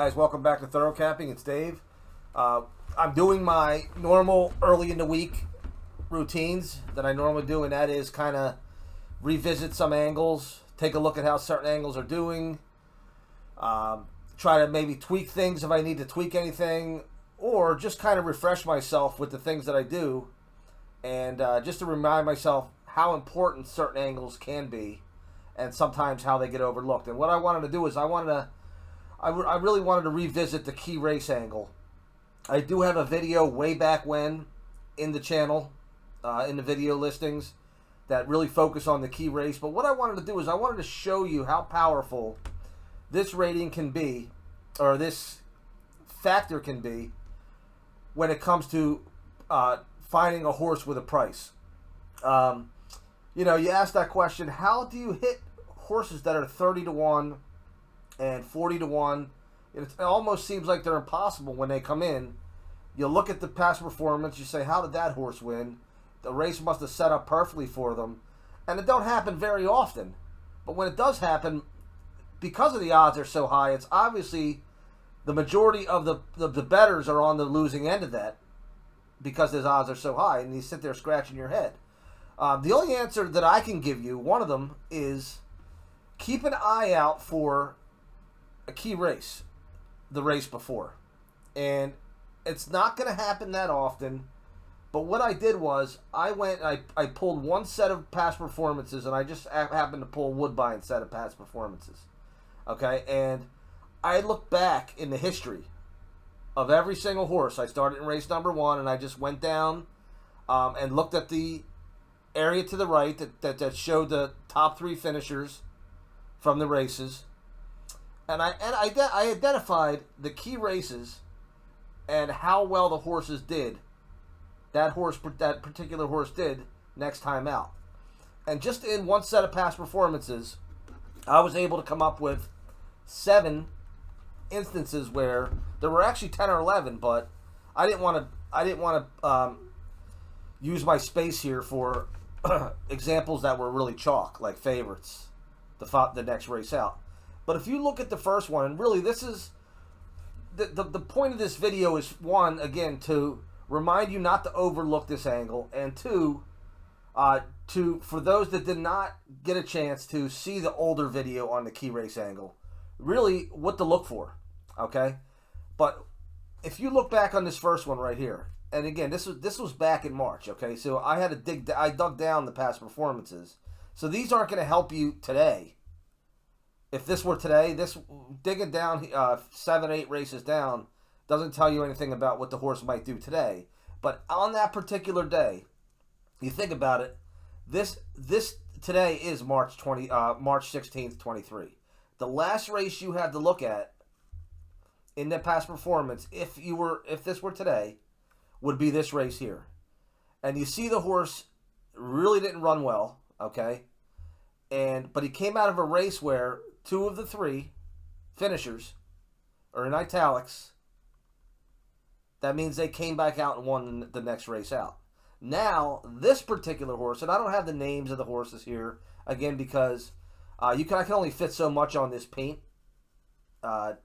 Guys, welcome back to Thorough Capping. It's Dave. I'm doing my normal early in the week routines that I normally do, and that is kind of revisit some angles, take a look at how certain angles are doing, try to maybe tweak things if I need to tweak anything, or just kind of refresh myself with the things that I do, and just to remind myself how important certain angles can be, and sometimes how they get overlooked. And what I wanted to do is I really wanted to revisit the key race angle. I do have a video way back when in the channel, in the video listings, that really focus on the key race. But what I wanted to do is I wanted to show you how powerful this rating can be, or this factor can be, when it comes to finding a horse with a price. You ask that question, how do you hit horses that are 30 to 1 and 40 to 1? It almost seems like they're impossible when they come in. You look at the past performance, you say, how did that horse win? The race must have set up perfectly for them. And it don't happen very often. But when it does happen, because of the odds are so high, it's obviously the majority of the bettors are on the losing end of that, because those odds are so high, and you sit there scratching your head. The only answer that I can give you, one of them, is keep an eye out for a key race, the race before. And it's not going to happen that often, but what I did was I pulled one set of past performances, and I just happened to pull Woodbine set of past performances. Okay, and I looked back in the history of every single horse. I started in race number 1, and I just went down and looked at the area to the right that showed the top 3 finishers from the races. And I identified the key races and how well the horses did. That particular horse did next time out. And just in one set of past performances, I was able to come up with 7 instances where there were actually 10 or 11, but I didn't want to use my space here for examples that were really chalk, like favorites, the next race out. But if you look at the first one, and really this is the point of this video is, one, again, to remind you not to overlook this angle, and two, for those that did not get a chance to see the older video on the key race angle, really what to look for, okay? But if you look back on this first one right here, and again, this was back in March, okay? So I dug down the past performances. So these aren't going to help you today. If this were today, digging down 7, 8 races down doesn't tell you anything about what the horse might do today. But on that particular day, you think about it, this today is March 16th, 23. The last race you had to look at in the past performance, if this were today, would be this race here. And you see the horse really didn't run well, okay? But he came out of a race where 2 of the 3 finishers are in italics. That means they came back out and won the next race out. Now, this particular horse, and I don't have the names of the horses here, again, because I can only fit so much on this paint app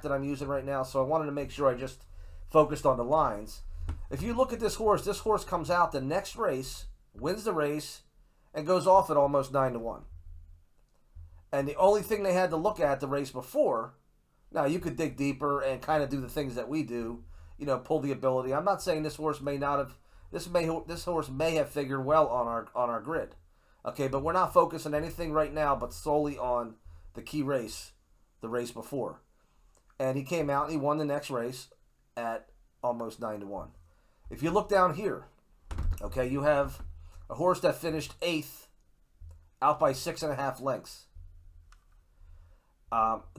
that I'm using right now, so I wanted to make sure I just focused on the lines. If you look at this horse comes out the next race, wins the race, and goes off at almost 9 to 1. And the only thing they had to look at the race before, now you could dig deeper and kind of do the things that we do, pull the ability. I'm not saying this horse may not have, this horse may have figured well on our grid, okay, but we're not focusing anything right now but solely on the key race, the race before. And he came out and he won the next race at almost 9 to 1. If you look down here, okay, you have a horse that finished 8th, out by 6.5 lengths.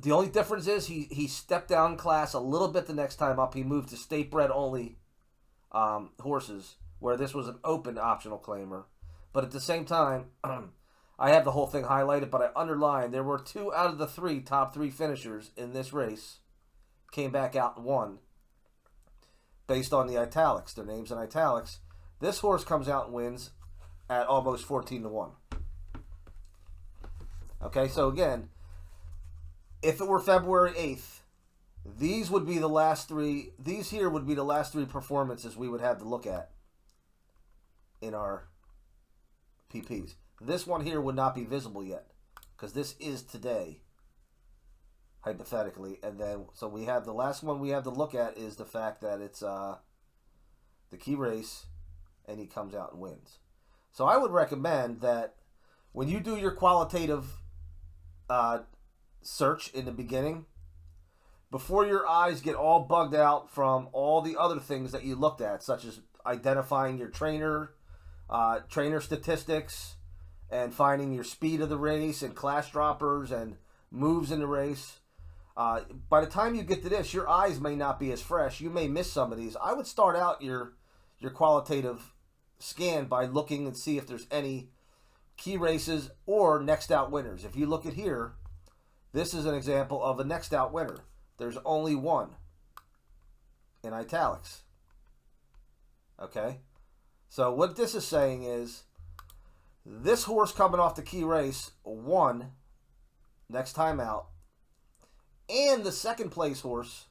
The only difference is he stepped down class a little bit the next time up. He moved to state bred only horses, where this was an open optional claimer. But at the same time, I have the whole thing highlighted, but I underlined there were 2 out of the 3 top 3 finishers in this race came back out and won based on the italics, their names in italics. This horse comes out and wins at almost 14 to 1. Okay, so again, if it were February 8th, These would be the last three. These here would be the last three performances we would have to look at in our PPs. This one here would not be visible yet because this is today, hypothetically. And then, so we have the last one we have to look at is the fact that it's the key race and he comes out and wins. So I would recommend that when you do your qualitative search in the beginning, before your eyes get all bugged out from all the other things that you looked at, such as identifying your trainer statistics, and finding your speed of the race, and class droppers, and moves in the race. By the time you get to this, your eyes may not be as fresh. You may miss some of these. I would start out your qualitative scan by looking and see if there's any key races or next out winners. If you look at here, this is an example of a next out winner. There's only one in italics. Okay? So what this is saying is this horse coming off the key race won next time out, and the second place horse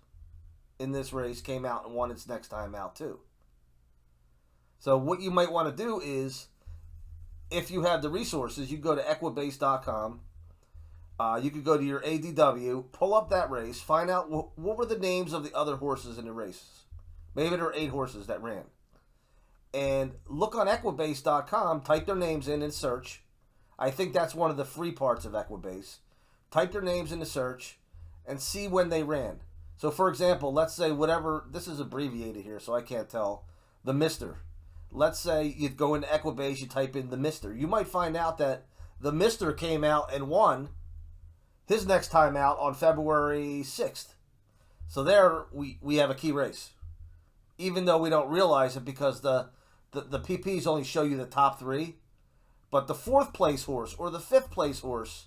in this race came out and won its next time out too. So what you might want to do is, if you have the resources, you go to equibase.com. You could go to your ADW, pull up that race, find out what were the names of the other horses in the races. Maybe there are 8 horses that ran. And look on equibase.com, type their names in and search. I think that's one of the free parts of Equibase. Type their names in the search and see when they ran. So for example, let's say whatever, this is abbreviated here so I can't tell, the Mr. Let's say you go into Equibase, you type in the Mr. You might find out that the Mr. came out and won his next time out on February 6th. So there we have a key race. Even though we don't realize it because the PPs only show you the top 3. But the 4th place horse or the 5th place horse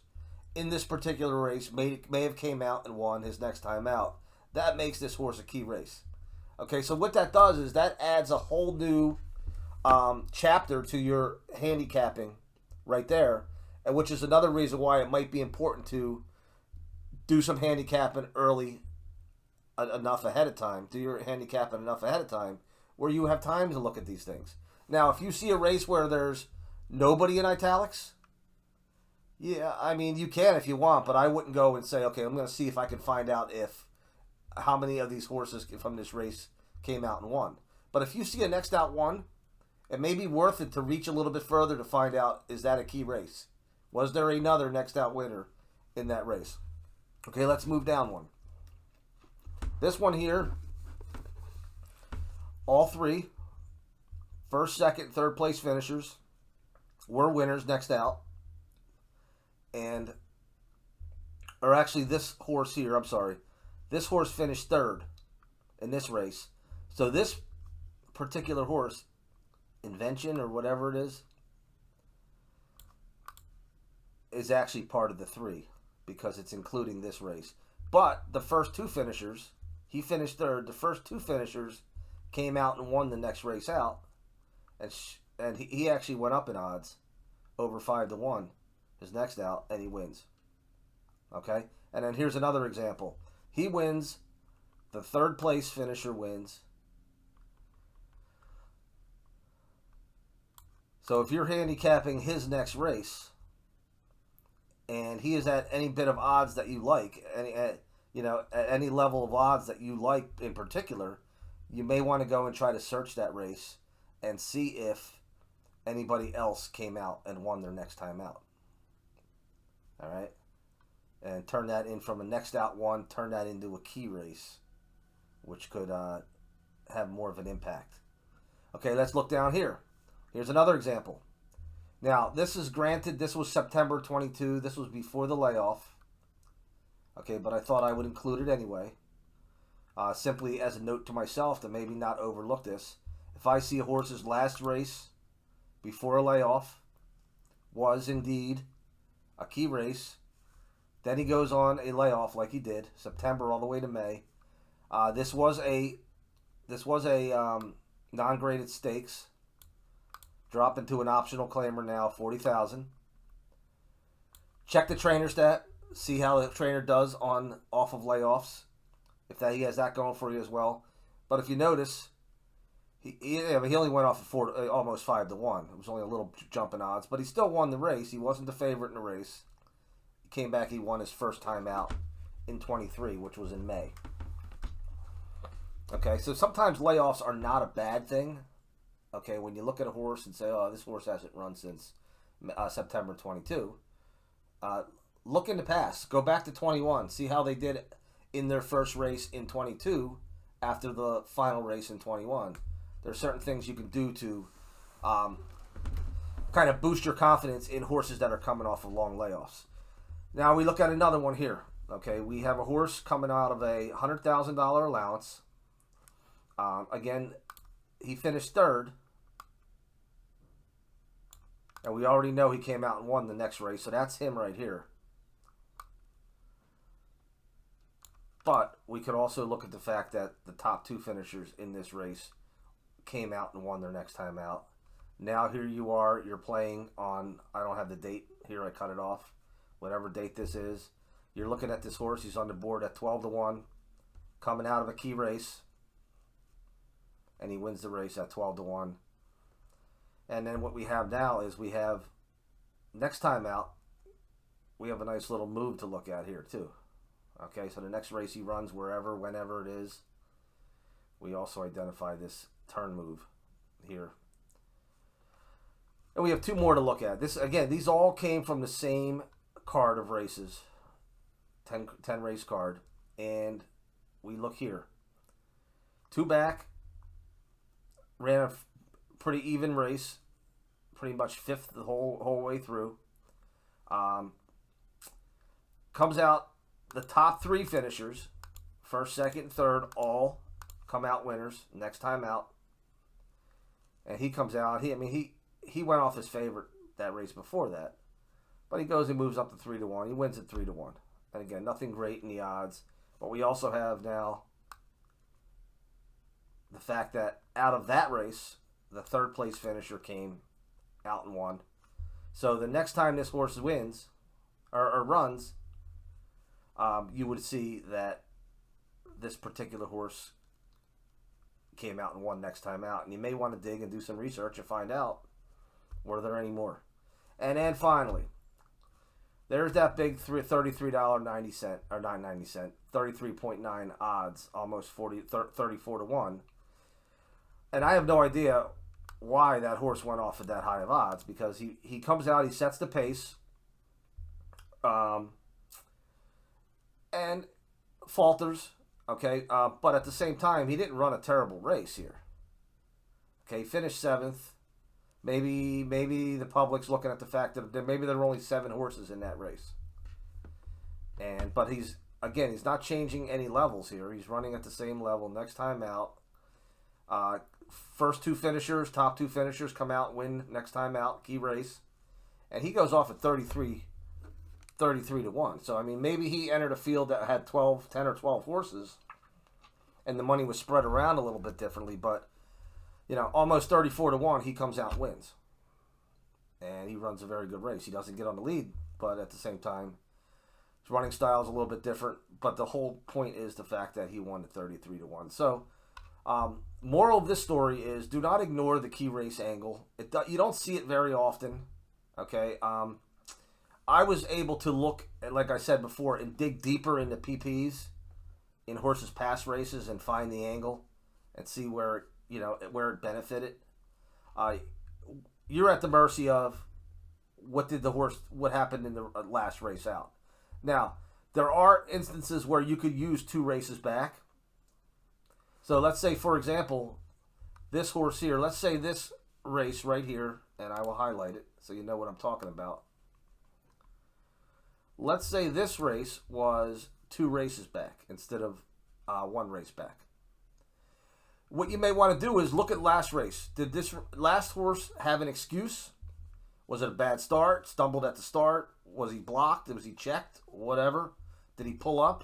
in this particular race may have came out and won his next time out. That makes this horse a key race. Okay, so what that does is that adds a whole new chapter to your handicapping right there, and which is another reason why it might be important to do some handicapping early enough ahead of time. Do your handicapping enough ahead of time where you have time to look at these things. Now, if you see a race where there's nobody in italics, yeah, I mean, you can if you want, but I wouldn't go and say, okay, I'm going to see if I can find out how many of these horses from this race came out and won. But if you see a next out one, it may be worth it to reach a little bit further to find out, is that a key race? Was there another next out winner in that race? Okay, let's move down one. This one here, all 3 first, second, third place finishers were winners next out. And, or actually this horse here, I'm sorry. This horse finished 3rd in this race. So this particular horse, Invention or whatever it is actually part of the 3 because it's including this race. But the first 2 finishers, he finished 3rd. The first 2 finishers came out and won the next race out, and he actually went up in odds over 5-1 his next out, and he wins. Okay, and then here's another example. He wins. The 3rd place finisher wins. So if you're handicapping his next race, and he is at any bit of odds that you like, at any level of odds that you like in particular, you may want to go and try to search that race and see if anybody else came out and won their next time out. All right? And turn that in from a next out one, turn that into a key race, which could have more of an impact. Okay, let's look down here. Here's another example. Now, this is granted, this was September 22. This was before the layoff. Okay, but I thought I would include it anyway. Simply as a note to myself to maybe not overlook this. If I see a horse's last race before a layoff was indeed a key race, then he goes on a layoff like he did, September all the way to May. This was a non-graded stakes. Drop into an optional claimer now, 40,000. Check the trainer stat. See how the trainer does off of layoffs. if that he has that going for you as well. But if you notice, he only went off of almost 5-1. It was only a little jump in odds, but he still won the race. He wasn't the favorite in the race. He came back. He won his first time out in 23, which was in May. Okay, so sometimes layoffs are not a bad thing. Okay, when you look at a horse and say, "Oh, this horse hasn't run since September 22," look in the past. Go back to 21. See how they did in their first race in 22 after the final race in 21. There are certain things you can do to kind of boost your confidence in horses that are coming off of long layoffs. Now we look at another one here. Okay, we have a horse coming out of a $100,000 allowance. Again, he finished third. And we already know he came out and won the next race, so that's him right here. But we could also look at the fact that the top two finishers in this race came out and won their next time out. Now here you are, you're playing on, I don't have the date here, I cut it off, whatever date this is. You're looking at this horse, he's on the board at 12-1, coming out of a key race, and he wins the race at 12-1. And then what we have now is we have, next time out, we have a nice little move to look at here too. Okay, so the next race he runs, wherever, whenever it is, we also identify this turn move here. And we have two more to look at. This again, these all came from the same card of races, 10 race card. And we look here. Two back, ran a pretty even race, pretty much fifth the whole way through. Comes out, the top three finishers, first, second, third, all come out winners next time out. And he comes out. He went off his favorite that race before that, but he goes and moves up to 3-1. He wins at 3-1. And again, nothing great in the odds. But we also have now the fact that out of that race, the third place finisher came out and won. So the next time this horse wins or runs, you would see that this particular horse came out and won next time out. And you may want to dig and do some research and find out, were there any more? And then finally, there's that big $33.90 or $9.90, 33.9 odds, almost 34-1. And I have no idea why that horse went off at that high of odds, because he comes out, he sets the pace, and falters, okay? But at the same time, he didn't run a terrible race here. Okay, finished 7th. Maybe the public's looking at the fact that maybe there were only 7 horses in that race. But he's not changing any levels here. He's running at the same level next time out. First two finishers, top two finishers come out, win next time out, key race. And he goes off at 33-1. So, maybe he entered a field that had 10 or 12 horses, and the money was spread around a little bit differently. But, almost 34-1, he comes out and wins. And he runs a very good race. He doesn't get on the lead, but at the same time, his running style is a little bit different. But the whole point is the fact that he won at 33-1. So, moral of this story is, do not ignore the key race angle. You don't see it very often. Okay. I was able to look, like I said before, and dig deeper into PPs in horses' past races and find the angle and see where it benefited. You're at the mercy of what happened in the last race out. Now, there are instances where you could use 2 races back. So let's say, for example, this horse here, let's say this race right here, and I will highlight it so you know what I'm talking about. Let's say this race was 2 races back instead of 1 race back. What you may want to do is look at last race. Did this last horse have an excuse? Was it a bad start? Stumbled at the start? Was he blocked? Was he checked? Whatever. Did he pull up?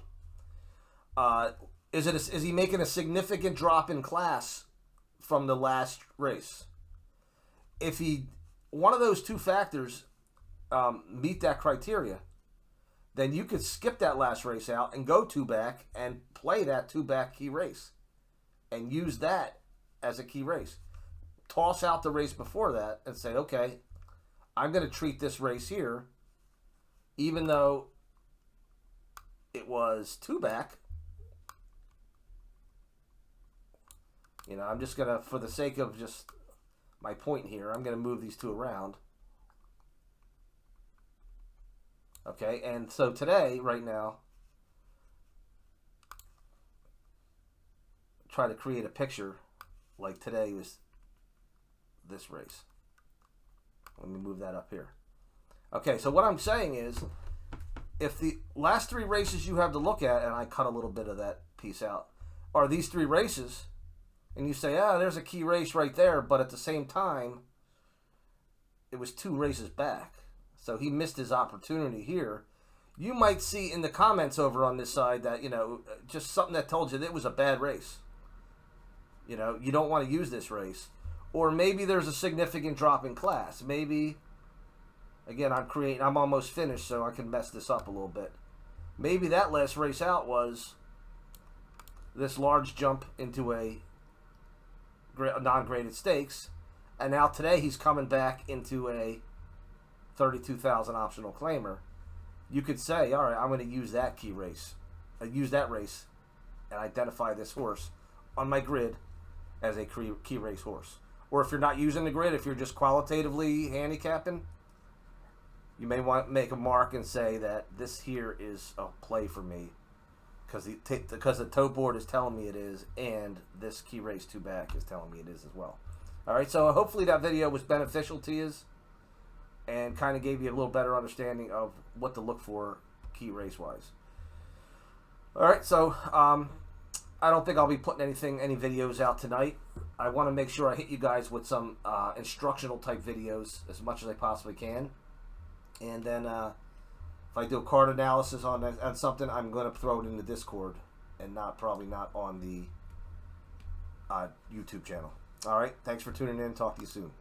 Is he making a significant drop in class from the last race? If one of those 2 factors meet that criteria, then you could skip that last race out and go 2-back and play that 2-back key race and use that as a key race. Toss out the race before that and say, okay, I'm going to treat this race here, even though it was 2-back. You know, I'm just going to, for the sake of just my point here, I'm going to move these two around. Okay, and so today, right now, try to create a picture like today was this race. Let me move that up here. Okay, so what I'm saying is, if the last 3 races you have to look at, and I cut a little bit of that piece out, are these 3 races, and you say, there's a key race right there, but at the same time, it was 2 races back. So he missed his opportunity here. You might see in the comments over on this side that, you know, just something that told you that it was a bad race. You know, you don't want to use this race. Or maybe there's a significant drop in class. Maybe, again, I'm almost finished, so I can mess this up a little bit. Maybe that last race out was this large jump into a non-graded stakes. And now today he's coming back into a 32,000 optional claimer. You could say, all right, I'm going to use that key race. Use that race and identify this horse on my grid as a key race horse. Or if you're not using the grid, if you're just qualitatively handicapping, you may want to make a mark and say that this here is a play for me because the tote board is telling me it is, and this key race 2-back is telling me it is as well. All right, so hopefully that video was beneficial to you and kind of gave you a little better understanding of what to look for key race-wise. All right, so I don't think I'll be putting any videos out tonight. I want to make sure I hit you guys with some instructional type videos as much as I possibly can. And then if I do a card analysis on something, I'm going to throw it in the Discord and probably not on the YouTube channel. All right, thanks for tuning in. Talk to you soon.